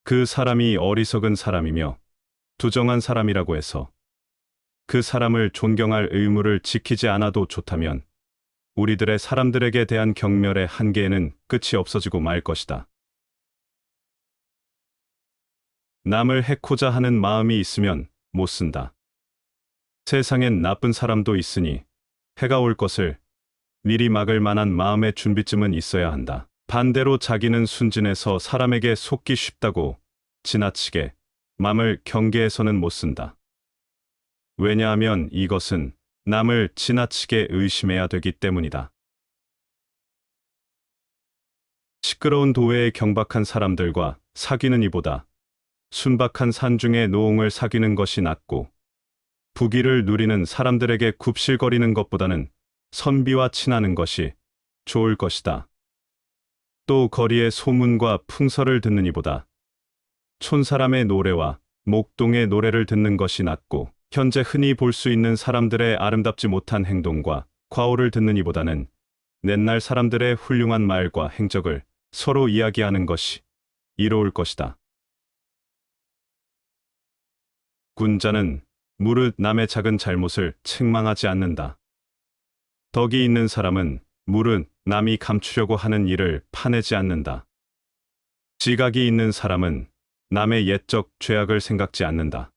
그 사람이 어리석은 사람이며 부정한 사람이라고 해서 그 사람을 존경할 의무를 지키지 않아도 좋다면 우리들의 사람들에게 대한 경멸의 한계에는 끝이 없어지고 말 것이다. 남을 해코자 하는 마음이 있으면 못 쓴다. 세상엔 나쁜 사람도 있으니 해가 올 것을 미리 막을 만한 마음의 준비쯤은 있어야 한다. 반대로 자기는 순진해서 사람에게 속기 쉽다고 지나치게 남을 경계해서는 못 쓴다. 왜냐하면 이것은 남을 지나치게 의심해야 되기 때문이다. 시끄러운 도회에 경박한 사람들과 사귀는 이보다 순박한 산중의 노홍을 사귀는 것이 낫고 부귀를 누리는 사람들에게 굽실거리는 것보다는 선비와 친하는 것이 좋을 것이다. 또 거리의 소문과 풍설을 듣는 이보다 촌사람의 노래와 목동의 노래를 듣는 것이 낫고 현재 흔히 볼 수 있는 사람들의 아름답지 못한 행동과 과오를 듣는 이보다는 옛날 사람들의 훌륭한 말과 행적을 서로 이야기하는 것이 이로울 것이다. 군자는 무릇 남의 작은 잘못을 책망하지 않는다. 덕이 있는 사람은 무릇 남이 감추려고 하는 일을 파내지 않는다. 지각이 있는 사람은 남의 옛적 죄악을 생각지 않는다.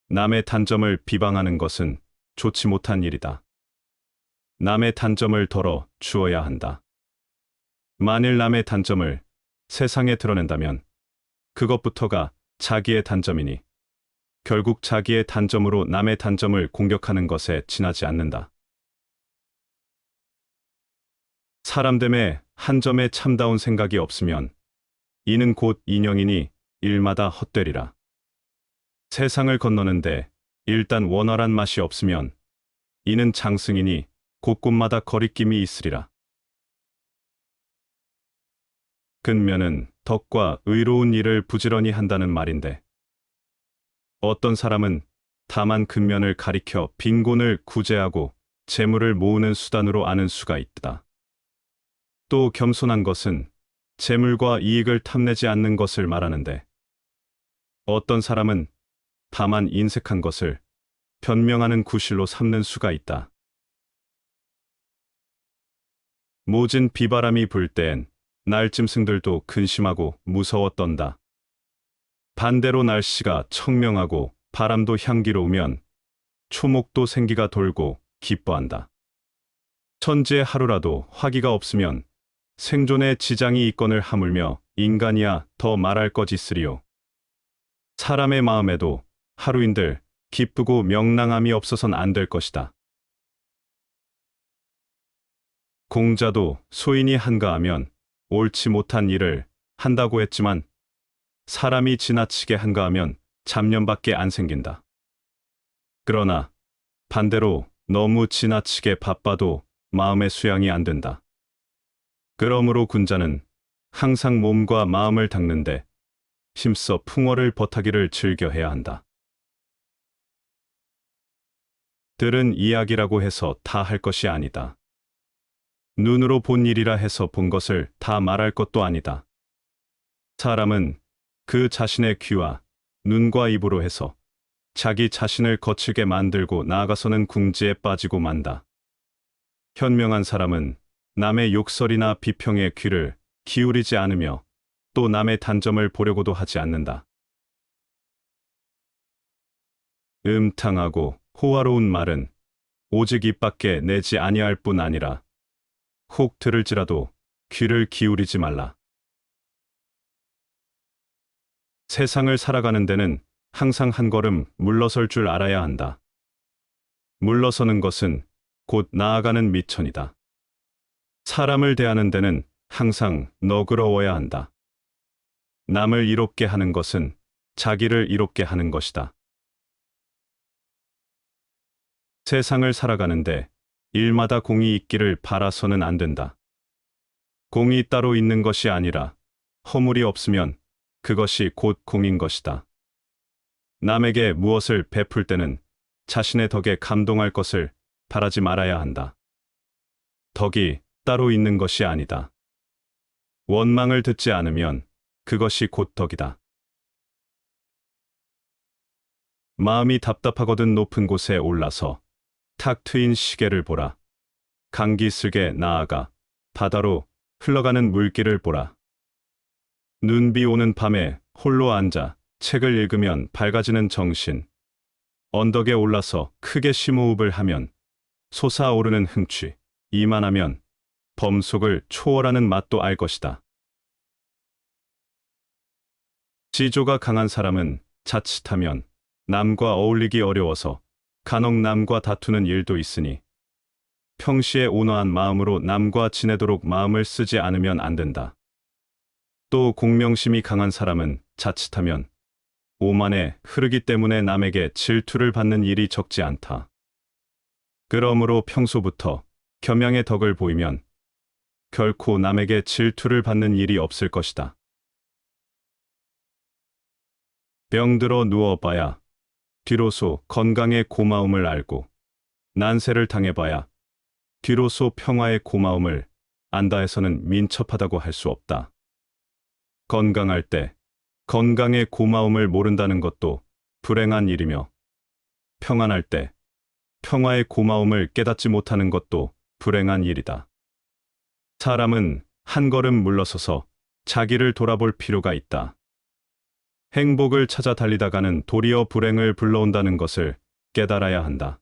남의 단점을 비방하는 것은 좋지 못한 일이다. 남의 단점을 덜어 주어야 한다. 만일 남의 단점을 세상에 드러낸다면 그것부터가 자기의 단점이니 결국 자기의 단점으로 남의 단점을 공격하는 것에 지나지 않는다. 사람됨에 한 점에 참다운 생각이 없으면 이는 곧 인형이니 일마다 헛되리라. 세상을 건너는데 일단 원활한 맛이 없으면 이는 장승이니 곳곳마다 거리낌이 있으리라. 근면은 덕과 의로운 일을 부지런히 한다는 말인데 어떤 사람은 다만 근면을 가리켜 빈곤을 구제하고 재물을 모으는 수단으로 아는 수가 있다. 또 겸손한 것은 재물과 이익을 탐내지 않는 것을 말하는데 어떤 사람은 다만 인색한 것을 변명하는 구실로 삼는 수가 있다. 모진 비바람이 불 때엔 날짐승들도 근심하고 무서워 떤다. 반대로 날씨가 청명하고 바람도 향기로우면 초목도 생기가 돌고 기뻐한다. 천지의 하루라도 화기가 없으면 생존에 지장이 있거늘 하물며 인간이야 더 말할 것 있으리요. 사람의 마음에도 하루인들 기쁘고 명랑함이 없어선 안 될 것이다. 공자도 소인이 한가하면 옳지 못한 일을 한다고 했지만 사람이 지나치게 한가하면 잡념밖에 안 생긴다. 그러나 반대로 너무 지나치게 바빠도 마음의 수양이 안 된다. 그러므로 군자는 항상 몸과 마음을 닦는데 힘써 풍어를 버타기를 즐겨해야 한다. 들은 이야기라고 해서 다 할 것이 아니다. 눈으로 본 일이라 해서 본 것을 다 말할 것도 아니다. 사람은 그 자신의 귀와 눈과 입으로 해서 자기 자신을 거칠게 만들고 나아가서는 궁지에 빠지고 만다. 현명한 사람은 남의 욕설이나 비평에 귀를 기울이지 않으며 또 남의 단점을 보려고도 하지 않는다. 음탕하고 호화로운 말은 오직 입 밖에 내지 아니할 뿐 아니라 혹 들을지라도 귀를 기울이지 말라. 세상을 살아가는 데는 항상 한 걸음 물러설 줄 알아야 한다. 물러서는 것은 곧 나아가는 미천이다. 사람을 대하는 데는 항상 너그러워야 한다. 남을 이롭게 하는 것은 자기를 이롭게 하는 것이다. 세상을 살아가는데 일마다 공이 있기를 바라서는 안 된다. 공이 따로 있는 것이 아니라 허물이 없으면 그것이 곧 공인 것이다. 남에게 무엇을 베풀 때는 자신의 덕에 감동할 것을 바라지 말아야 한다. 덕이 따로 있는 것이 아니다. 원망을 듣지 않으면 그것이 곧 덕이다. 마음이 답답하거든 높은 곳에 올라서 탁 트인 시계를 보라. 강기 슬게 나아가 바다로 흘러가는 물길을 보라. 눈비 오는 밤에 홀로 앉아 책을 읽으면 밝아지는 정신. 언덕에 올라서 크게 심호흡을 하면 솟아오르는 흥취. 이만하면 범속을 초월하는 맛도 알 것이다. 지조가 강한 사람은 자칫하면 남과 어울리기 어려워서 간혹 남과 다투는 일도 있으니 평시에 온화한 마음으로 남과 지내도록 마음을 쓰지 않으면 안 된다. 또 공명심이 강한 사람은 자칫하면 오만에 흐르기 때문에 남에게 질투를 받는 일이 적지 않다. 그러므로 평소부터 겸양의 덕을 보이면 결코 남에게 질투를 받는 일이 없을 것이다. 병들어 누워봐야 뒤로소 건강의 고마움을 알고 난세를 당해봐야 뒤로소 평화의 고마움을 안다 해서는 민첩하다고 할 수 없다. 건강할 때 건강의 고마움을 모른다는 것도 불행한 일이며 평안할 때 평화의 고마움을 깨닫지 못하는 것도 불행한 일이다. 사람은 한 걸음 물러서서 자기를 돌아볼 필요가 있다. 행복을 찾아 달리다가는 도리어 불행을 불러온다는 것을 깨달아야 한다.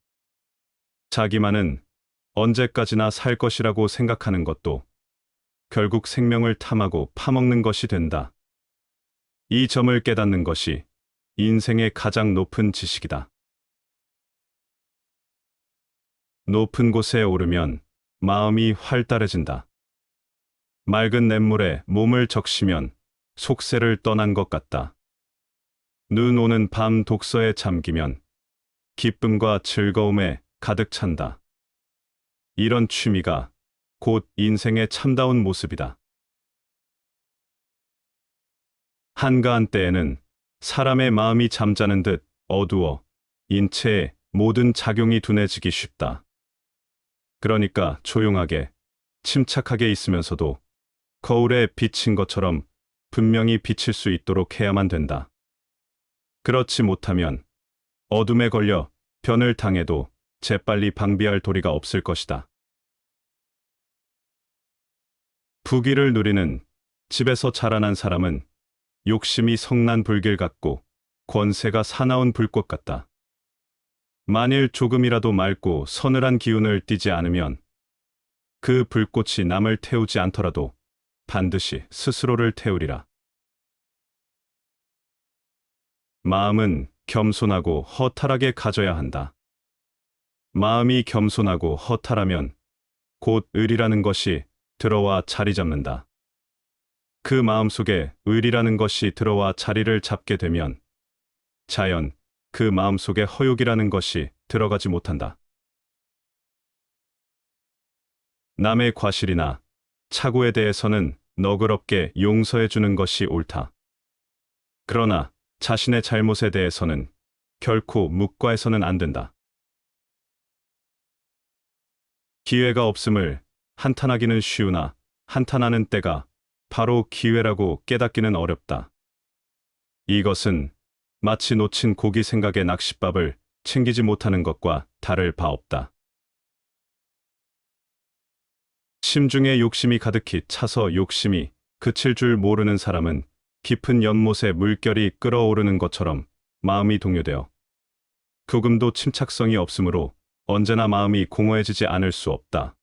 자기만은 언제까지나 살 것이라고 생각하는 것도 결국 생명을 탐하고 파먹는 것이 된다. 이 점을 깨닫는 것이 인생의 가장 높은 지식이다. 높은 곳에 오르면 마음이 활달해진다. 맑은 냇물에 몸을 적시면 속세를 떠난 것 같다. 눈 오는 밤 독서에 잠기면 기쁨과 즐거움에 가득 찬다. 이런 취미가 곧 인생의 참다운 모습이다. 한가한 때에는 사람의 마음이 잠자는 듯 어두워 인체의 모든 작용이 둔해지기 쉽다. 그러니까 조용하게, 침착하게 있으면서도 거울에 비친 것처럼 분명히 비칠 수 있도록 해야만 된다. 그렇지 못하면 어둠에 걸려 변을 당해도 재빨리 방비할 도리가 없을 것이다. 부귀를 누리는 집에서 자라난 사람은 욕심이 성난 불길 같고 권세가 사나운 불꽃 같다. 만일 조금이라도 맑고 서늘한 기운을 띠지 않으면 그 불꽃이 남을 태우지 않더라도 반드시 스스로를 태우리라. 마음은 겸손하고 허탈하게 가져야 한다. 마음이 겸손하고 허탈하면 곧 의리라는 것이 들어와 자리 잡는다. 그 마음 속에 의리라는 것이 들어와 자리를 잡게 되면 자연 그 마음 속에 허욕이라는 것이 들어가지 못한다. 남의 과실이나 착오에 대해서는 너그럽게 용서해 주는 것이 옳다. 그러나 자신의 잘못에 대해서는 결코 묵과해서는 안 된다. 기회가 없음을 한탄하기는 쉬우나 한탄하는 때가 바로 기회라고 깨닫기는 어렵다. 이것은 마치 놓친 고기 생각에 낚싯밥을 챙기지 못하는 것과 다를 바 없다. 심중에 욕심이 가득히 차서 욕심이 그칠 줄 모르는 사람은 깊은 연못에 물결이 끓어오르는 것처럼 마음이 동요되어 조금도 침착성이 없으므로 언제나 마음이 공허해지지 않을 수 없다.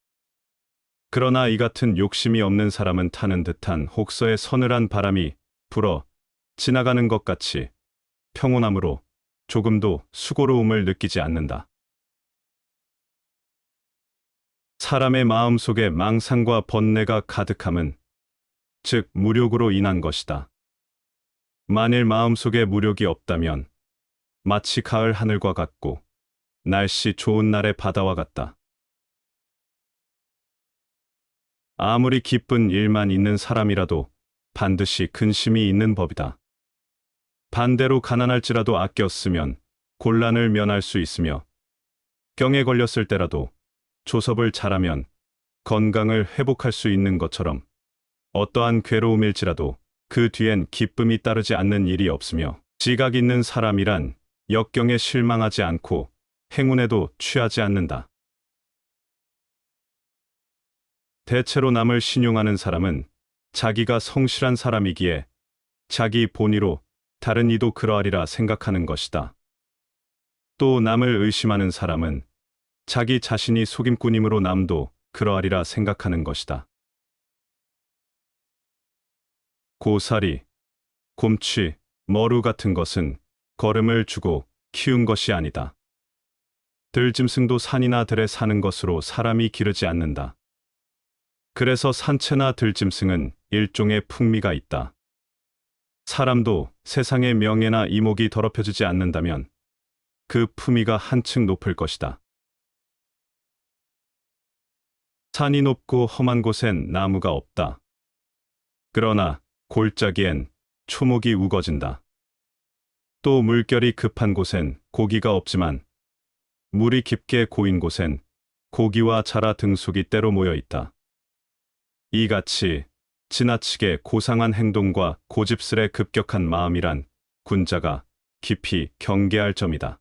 그러나 이 같은 욕심이 없는 사람은 타는 듯한 혹서의 서늘한 바람이 불어 지나가는 것 같이 평온함으로 조금도 수고로움을 느끼지 않는다. 사람의 마음 속에 망상과 번뇌가 가득함은 즉 무력으로 인한 것이다. 만일 마음 속에 무력이 없다면 마치 가을 하늘과 같고 날씨 좋은 날의 바다와 같다. 아무리 기쁜 일만 있는 사람이라도 반드시 근심이 있는 법이다. 반대로 가난할지라도 아껴 쓰면 곤란을 면할 수 있으며 병에 걸렸을 때라도 조섭을 잘하면 건강을 회복할 수 있는 것처럼 어떠한 괴로움일지라도 그 뒤엔 기쁨이 따르지 않는 일이 없으며 지각 있는 사람이란 역경에 실망하지 않고 행운에도 취하지 않는다. 대체로 남을 신용하는 사람은 자기가 성실한 사람이기에 자기 본의로 다른 이도 그러하리라 생각하는 것이다. 또 남을 의심하는 사람은 자기 자신이 속임꾼이므로 남도 그러하리라 생각하는 것이다. 고사리, 곰취, 머루 같은 것은 거름을 주고 키운 것이 아니다. 들짐승도 산이나 들에 사는 것으로 사람이 기르지 않는다. 그래서 산채나 들짐승은 일종의 풍미가 있다. 사람도 세상의 명예나 이목이 더럽혀지지 않는다면 그 품위가 한층 높을 것이다. 산이 높고 험한 곳엔 나무가 없다. 그러나 골짜기엔 초목이 우거진다. 또 물결이 급한 곳엔 고기가 없지만 물이 깊게 고인 곳엔 고기와 자라 등속이 때로 모여 있다. 이같이 지나치게 고상한 행동과 고집스레 급격한 마음이란 군자가 깊이 경계할 점이다.